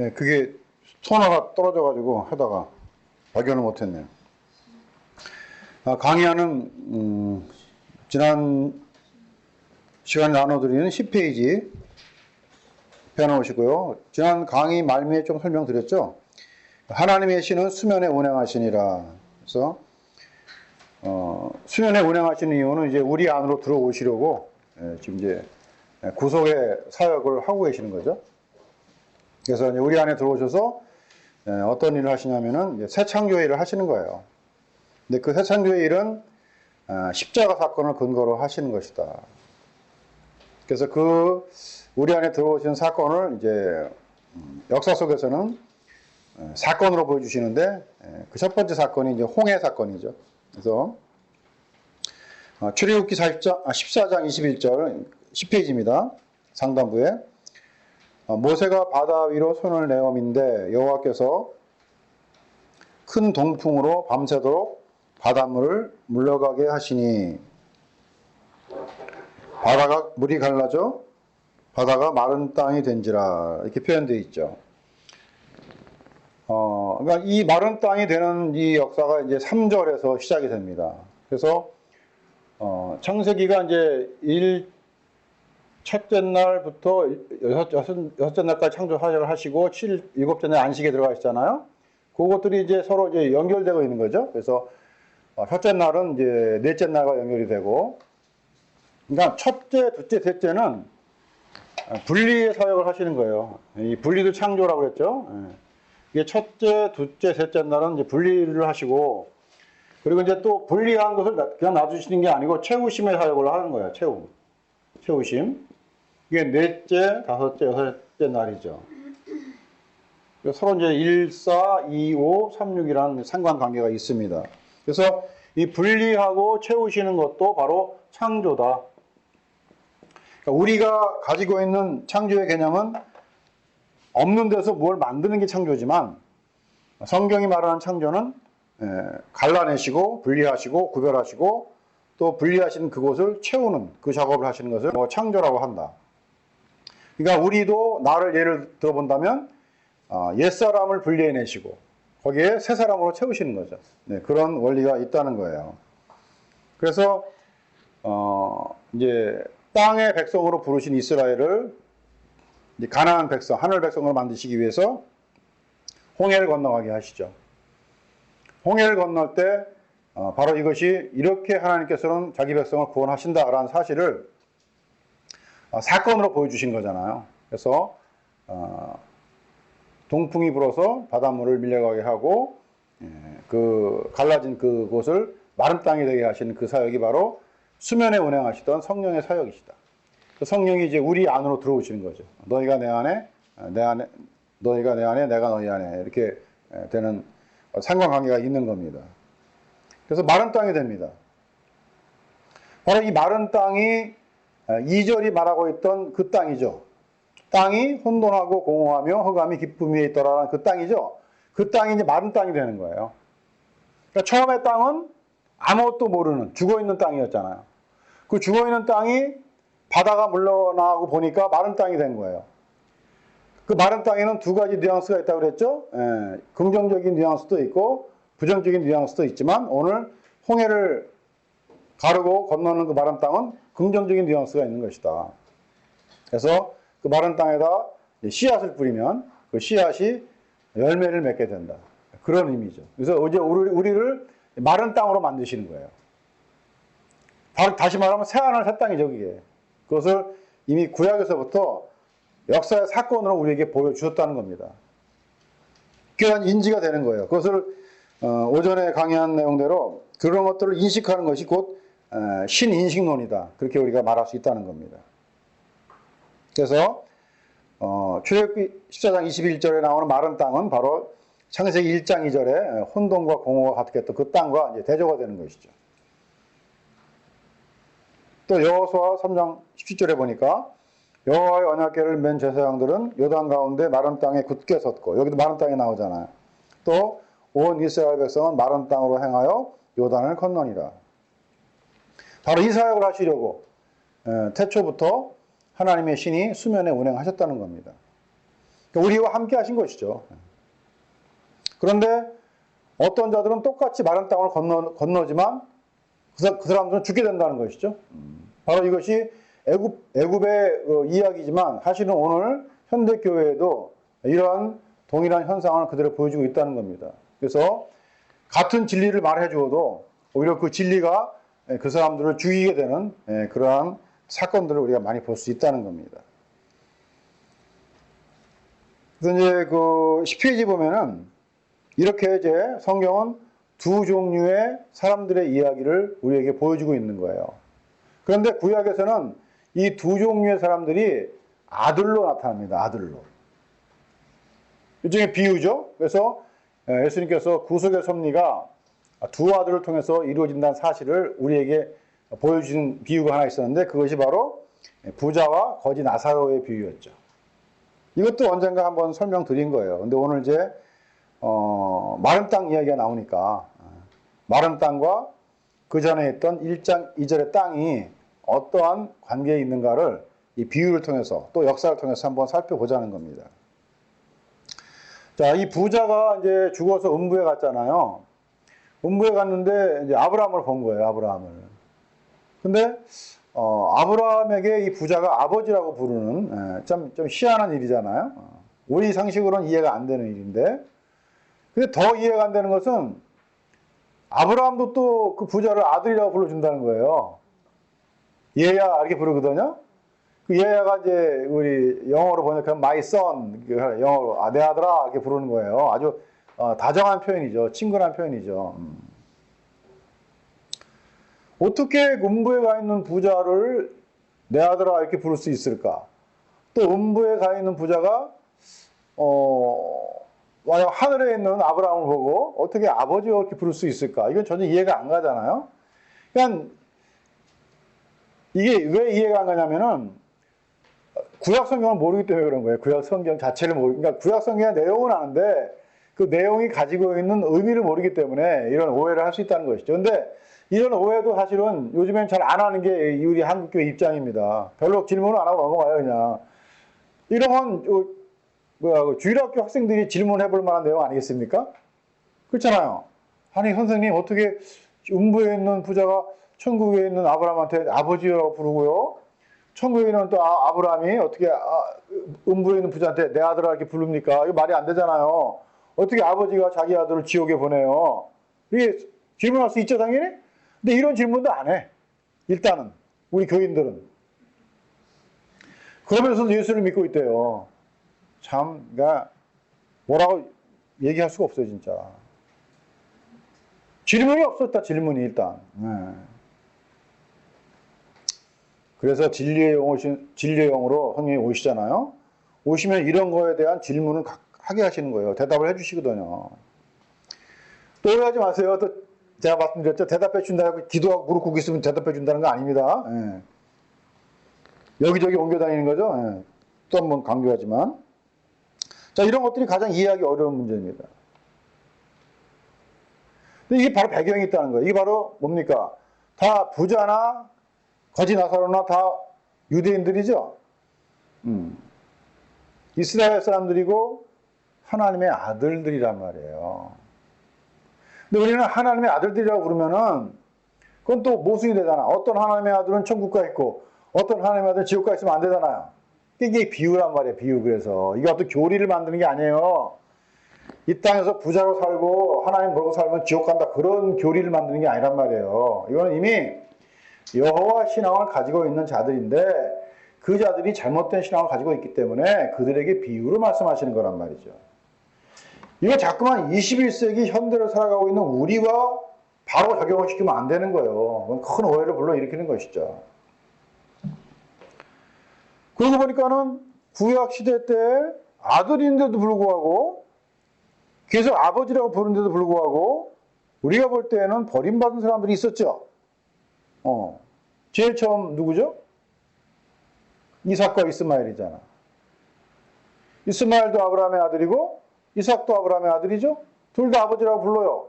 예, 그게 토너가 떨어져가지고 하다가 발견을 못했네요. 강의하는 지난 시간에 나눠드리는 10페이지 펴놓으시고요. 지난 강의 말미에 좀 설명드렸죠. 하나님의 신은 수면에 운행하시니라. 그래서 수면에 운행하시는 이유는 이제 우리 안으로 들어오시려고 지금 이제 구속의 사역을 하고 계시는 거죠. 그래서 이제 우리 안에 들어오셔서 어떤 일을 하시냐면은 이제 새 창조의 일을 하시는 거예요. 근데 그 새 창조의 일은 십자가 사건을 근거로 하시는 것이다. 그래서 그 우리 안에 들어오신 사건을 이제 역사 속에서는 사건으로 보여주시는데 그 첫 번째 사건이 이제 홍해 사건이죠. 그래서 출애굽기 14장 21절 10페이지입니다. 상단부에 모세가 바다 위로 손을 내어민데 여호와께서 큰 동풍으로 밤새도록 바닷물을 물러가게 하시니 바다가 물이 갈라져 바다가 마른 땅이 된지라 이렇게 표현되어 있죠. 그러니까 이 마른 땅이 되는 이 역사가 이제 3절에서 시작이 됩니다. 그래서 창세기가 이제 첫째 날부터 여섯째 날까지 창조 사역을 하시고 일곱째 날 안식에 들어가시잖아요. 그것들이 이제 서로 이제 연결되고 있는 거죠. 그래서 첫째 날은 이제 넷째 날과 연결이 되고, 그러니까 첫째, 둘째, 셋째는 분리의 사역을 하시는 거예요. 이 분리도 창조라고 그랬죠. 이게 첫째, 둘째, 셋째 날은 이제 분리를 하시고, 그리고 이제 또 분리한 것을 그냥 놔두시는 게 아니고 채우심의 사역을 하는 거예요. 채우심. 이게 넷째, 다섯째, 여섯째 날이죠. 서로 이제 1, 4, 2, 5, 3, 6이라는 상관관계가 있습니다. 그래서 이 분리하고 채우시는 것도 바로 창조다. 그러니까 우리가 가지고 있는 창조의 개념은 없는 데서 뭘 만드는 게 창조지만 성경이 말하는 창조는 갈라내시고 분리하시고 구별하시고 또 분리하신 그곳을 채우는 그 작업을 하시는 것을 창조라고 한다. 그러니까 우리도 나를 예를 들어본다면 옛사람을 분리해내시고 거기에 새 사람으로 채우시는 거죠. 네, 그런 원리가 있다는 거예요. 그래서 이제 땅의 백성으로 부르신 이스라엘을 가나안 백성, 하늘 백성으로 만드시기 위해서 홍해를 건너가게 하시죠. 홍해를 건널 때 바로 이것이 이렇게 하나님께서는 자기 백성을 구원하신다라는 사실을 사건으로 보여주신 거잖아요. 그래서 동풍이 불어서 바닷물을 밀려가게 하고 그 갈라진 그곳을 마른 땅이 되게 하시는 그 사역이 바로 수면에 운행하시던 성령의 사역이시다. 그 성령이 이제 우리 안으로 들어오시는 거죠. 너희가 내 안에, 너희가 내 안에, 내가 너희 안에 이렇게 되는 상관관계가 있는 겁니다. 그래서 마른 땅이 됩니다. 바로 이 마른 땅이 2절이 말하고 있던 그 땅이죠. 땅이 혼돈하고 공허하며 흑암이 깊음 위에 있더라라는 그 땅이죠. 그 땅이 이제 마른 땅이 되는 거예요. 그러니까 처음에 땅은 아무것도 모르는 죽어있는 땅이었잖아요. 그 죽어있는 땅이 바다가 물러나고 보니까 마른 땅이 된 거예요. 그 마른 땅에는 두 가지 뉘앙스가 있다고 그랬죠. 긍정적인 뉘앙스도 있고 부정적인 뉘앙스도 있지만 오늘 홍해를 가르고 건너는 그 마른 땅은 긍정적인 뉘앙스가 있는 것이다. 그래서 그 마른 땅에다 씨앗을 뿌리면 그 씨앗이 열매를 맺게 된다. 그런 의미죠. 그래서 이제 우리를 마른 땅으로 만드시는 거예요. 다시 말하면 새하늘 새 땅이죠, 그게. 그것을 이미 구약에서부터 역사의 사건으로 우리에게 보여주셨다는 겁니다. 그게 인지가 되는 거예요. 그것을 오전에 강의한 내용대로 그런 것들을 인식하는 것이 곧 신인식론이다. 그렇게 우리가 말할 수 있다는 겁니다. 그래서 출애굽기 14장 21절에 나오는 마른 땅은 바로 창세기 1장 2절에 혼돈과 공허가 가득했던 그 땅과 이제 대조가 되는 것이죠. 또 여호수아 3장 17절에 보니까 여호와의 언약궤를 맨 제사장들은 요단 가운데 마른 땅에 굳게 섰고, 여기도 마른 땅이 나오잖아요. 또 온 이스라엘 백성은 마른 땅으로 행하여 요단을 건너니라. 바로 이 사역을 하시려고 태초부터 하나님의 신이 수면에 운행하셨다는 겁니다. 우리와 함께 하신 것이죠. 그런데 어떤 자들은 똑같이 마른 땅을 건너지만 그 사람들은 죽게 된다는 것이죠. 바로 이것이 애굽의 이야기지만 사실은 오늘 현대 교회에도 이러한 동일한 현상을 그대로 보여주고 있다는 겁니다. 그래서 같은 진리를 말해 주어도 오히려 그 진리가 그 사람들을 죽이게 되는 그러한 사건들을 우리가 많이 볼 수 있다는 겁니다. 그래서 이제 그 10페이지 보면은 이렇게 이제 성경은 두 종류의 사람들의 이야기를 우리에게 보여주고 있는 거예요. 그런데 구약에서는 이 두 종류의 사람들이 아들로 나타납니다. 아들로. 일종의 비유죠. 그래서 예수님께서 구속의 섭리가 두 아들을 통해서 이루어진다는 사실을 우리에게 보여주신 비유가 하나 있었는데 그것이 바로 부자와 거지 나사로의 비유였죠. 이것도 언젠가 한번 설명드린 거예요. 근데 오늘 이제 마른 땅 이야기가 나오니까 마른 땅과 그 전에 있던 1장 2절의 땅이 어떠한 관계에 있는가를 이 비유를 통해서 또 역사를 통해서 한번 살펴보자는 겁니다. 자, 이 부자가 이제 죽어서 음부에 갔잖아요. 음부에 갔는데 이제 아브라함을 본 거예요, 아브라함을. 근데 아브라함에게 이 부자가 아버지라고 부르는 좀 희한한 일이잖아요. 우리 상식으로는 이해가 안 되는 일인데, 근데 더 이해가 안 되는 것은 아브라함도 또 그 부자를 아들이라고 불러준다는 거예요. 얘야 이렇게 부르거든요. 그 얘야가 이제 우리 영어로 번역하면 my son, 영어로 내 아들아 이렇게 부르는 거예요. 아주 다정한 표현이죠. 친근한 표현이죠. 어떻게 음부에 가 있는 부자를 내 아들아 이렇게 부를 수 있을까? 또 음부에 가 있는 부자가 만약 하늘에 있는 아브라함을 보고 어떻게 아버지가 이렇게 부를 수 있을까? 이건 전혀 이해가 안 가잖아요. 그러니까 이게 왜 이해가 안 가냐면은 구약 성경을 모르기 때문에 그런 거예요. 구약 성경 자체를 그러니까 구약 성경의 내용은 아는데 그 내용이 가지고 있는 의미를 모르기 때문에 이런 오해를 할 수 있다는 것이죠. 근데 이런 오해도 사실은 요즘엔 잘 안 하는 게 우리 한국교회 입장입니다. 별로 질문을 안 하고 넘어가요, 그냥. 이런 건 주일학교 학생들이 질문해 볼 만한 내용 아니겠습니까? 그렇잖아요. 아니, 선생님, 어떻게 음부에 있는 부자가 천국에 있는 아브라함한테 아버지라고 부르고요. 천국에 있는 또 아브라함이 어떻게 음부에 있는 부자한테 내 아들아 이렇게 부릅니까? 이거 말이 안 되잖아요. 어떻게 아버지가 자기 아들을 지옥에 보내요? 이게 질문할 수 있죠, 당연히? 근데 이런 질문도 안 해. 일단은 우리 교인들은. 그러면서도 예수를 믿고 있대요. 참, 그러니까 뭐라고 얘기할 수가 없어요, 진짜. 질문이 없었다, 질문이 일단. 네. 그래서 진리의 영으로 성령이 오시잖아요. 오시면 이런 거에 대한 질문을 하게 하시는 거예요. 대답을 해주시거든요. 또 오해하지 마세요. 또 제가 말씀드렸죠. 대답해 준다고 기도하고 무릎 꿇고 있으면 대답해 준다는 거 아닙니다. 예. 여기저기 옮겨 다니는 거죠. 예. 또 한 번 강조하지만. 자, 이런 것들이 가장 이해하기 어려운 문제입니다. 근데 이게 바로 배경이 있다는 거예요. 이게 바로 뭡니까? 다 부자나 거지 나사로나 다 유대인들이죠. 이스라엘 사람들이고 하나님의 아들들이란 말이에요. 근데 우리는 하나님의 아들들이라고 그러면은 그건 또 모순이 되잖아. 어떤 하나님의 아들은 천국 가 있고 어떤 하나님의 아들은 지옥 가 있으면 안 되잖아요. 이게 비유란 말이에요. 비유. 그래서 이게 어떤 교리를 만드는 게 아니에요. 이 땅에서 부자로 살고 하나님 모르고 살면 지옥 간다. 그런 교리를 만드는 게 아니란 말이에요. 이거는 이미 여호와 신앙을 가지고 있는 자들인데 그 자들이 잘못된 신앙을 가지고 있기 때문에 그들에게 비유로 말씀하시는 거란 말이죠. 이거 자꾸만 21세기 현대를 살아가고 있는 우리와 바로 적용을 시키면 안 되는 거예요. 큰 오해를 불러일으키는 것이죠. 그러고 보니까는 구약 시대 때 아들인데도 불구하고 계속 아버지라고 부르는데도 불구하고 우리가 볼 때에는 버림받은 사람들이 있었죠. 제일 처음 누구죠? 이삭과 이스마엘이잖아. 이스마엘도 아브라함의 아들이고 이삭도 아브라함의 아들이죠. 둘 다 아버지라고 불러요.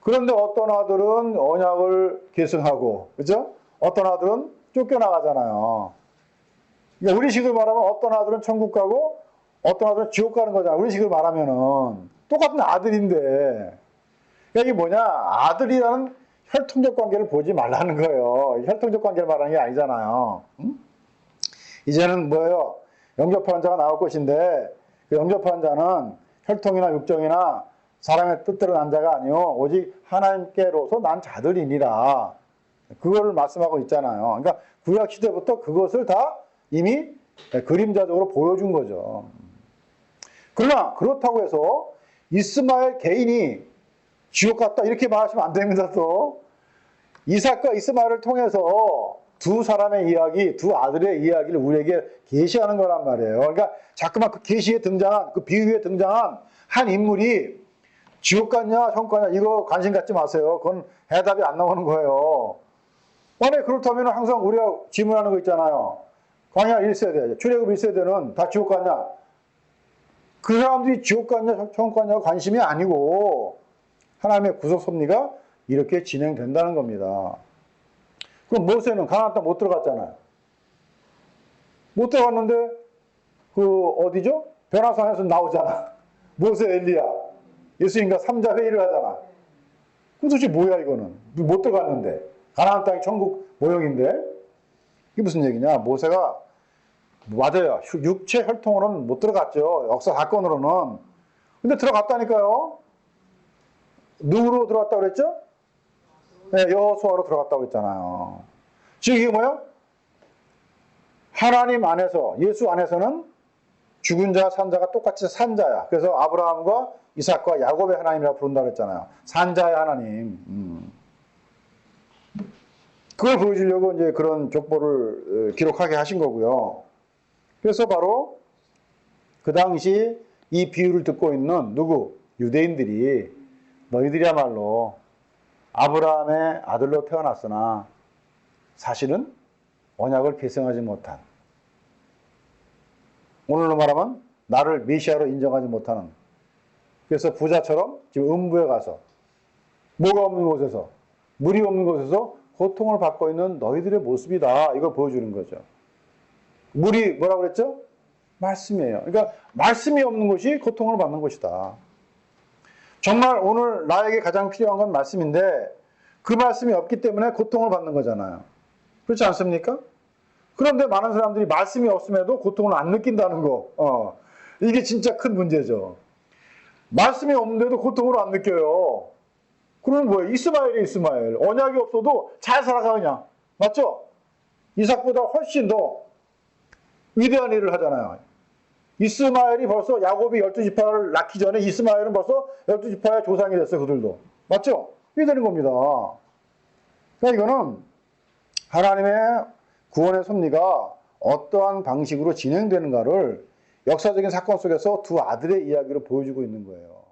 그런데 어떤 아들은 언약을 계승하고, 그죠? 어떤 아들은 쫓겨나가잖아요. 그러니까 우리식으로 말하면 어떤 아들은 천국 가고 어떤 아들은 지옥 가는 거잖아. 우리 식으로 말하면은. 똑같은 아들인데. 그러니까 이게 뭐냐. 아들이라는 혈통적 관계를 보지 말라는 거예요. 혈통적 관계를 말하는 게 아니잖아요. 응? 이제는 뭐예요? 영접하는 자가 나올 것인데 그 영접하는 자는 혈통이나 육정이나 사람의 뜻대로 난 자가 아니요 오직 하나님께로서 난 자들이니라. 그거를 말씀하고 있잖아요. 그러니까 구약 시대부터 그것을 다 이미 그림자적으로 보여준 거죠. 그러나 그렇다고 해서 이스마엘 개인이 지옥 갔다 이렇게 말하시면 안 됩니다. 또 이삭과 이스마엘을 통해서 두 사람의 이야기, 두 아들의 이야기를 우리에게 계시하는 거란 말이에요. 그러니까 자꾸만 그 계시에 등장한, 그 비유에 등장한 한 인물이 지옥 갔냐, 천국 갔냐, 이거 관심 갖지 마세요. 그건 해답이 안 나오는 거예요. 만약에 그렇다면 항상 우리가 질문하는 거 있잖아요. 광야 1세대, 출애굽 1세대는 다 지옥 갔냐? 그 사람들이 지옥 갔냐, 천국 갔냐가 관심이 아니고 하나님의 구속 섭리가 이렇게 진행된다는 겁니다. 그럼 모세는 가나안 땅 못 들어갔잖아요. 못 들어갔는데 그 어디죠? 변화산에서 나오잖아. 모세, 엘리야, 예수님과 삼자 회의를 하잖아. 그럼 도대체 뭐야 이거는? 못 들어갔는데 가나안 땅이 천국 모형인데 이게 무슨 얘기냐? 모세가 맞아요. 육체 혈통으로는 못 들어갔죠. 역사 사건으로는. 근데 들어갔다니까요. 누구로 들어갔다고 그랬죠? 네, 여호수아로 들어갔다고 그랬잖아요. 즉 이게 뭐야? 하나님 안에서, 예수 안에서는 죽은 자와 산 자가 똑같이 산자야. 그래서 아브라함과 이삭과 야곱의 하나님이라고 부른다고 그랬잖아요. 산자의 하나님. 그걸 보여주려고 이제 그런 족보를 기록하게 하신 거고요. 그래서 바로 그 당시 이 비유를 듣고 있는 누구? 유대인들이 너희들이야말로 아브라함의 아들로 태어났으나 사실은 언약을 계승하지 못한, 오늘로 말하면 나를 메시아로 인정하지 못하는, 그래서 부자처럼 지금 음부에 가서 뭐가 없는 곳에서, 물이 없는 곳에서 고통을 받고 있는 너희들의 모습이다. 이걸 보여주는 거죠. 물이 뭐라고 그랬죠? 말씀이에요. 그러니까 말씀이 없는 곳이 고통을 받는 곳이다. 정말 오늘 나에게 가장 필요한 건 말씀인데 그 말씀이 없기 때문에 고통을 받는 거잖아요. 그렇지 않습니까? 그런데 많은 사람들이 말씀이 없음에도 고통을 안 느낀다는 거. 이게 진짜 큰 문제죠. 말씀이 없는데도 고통을 안 느껴요. 그러면 뭐예요? 이스마엘이 이스마엘. 언약이 없어도 잘 살아가 그냥. 맞죠? 이삭보다 훨씬 더 위대한 일을 하잖아요. 이스마엘이 벌써 야곱이 12지파를 낳기 전에 이스마엘은 벌써 12지파의 조상이 됐어요. 그들도. 맞죠? 이게 되는 겁니다. 그러니까 이거는 하나님의 구원의 섭리가 어떠한 방식으로 진행되는가를 역사적인 사건 속에서 두 아들의 이야기로 보여주고 있는 거예요.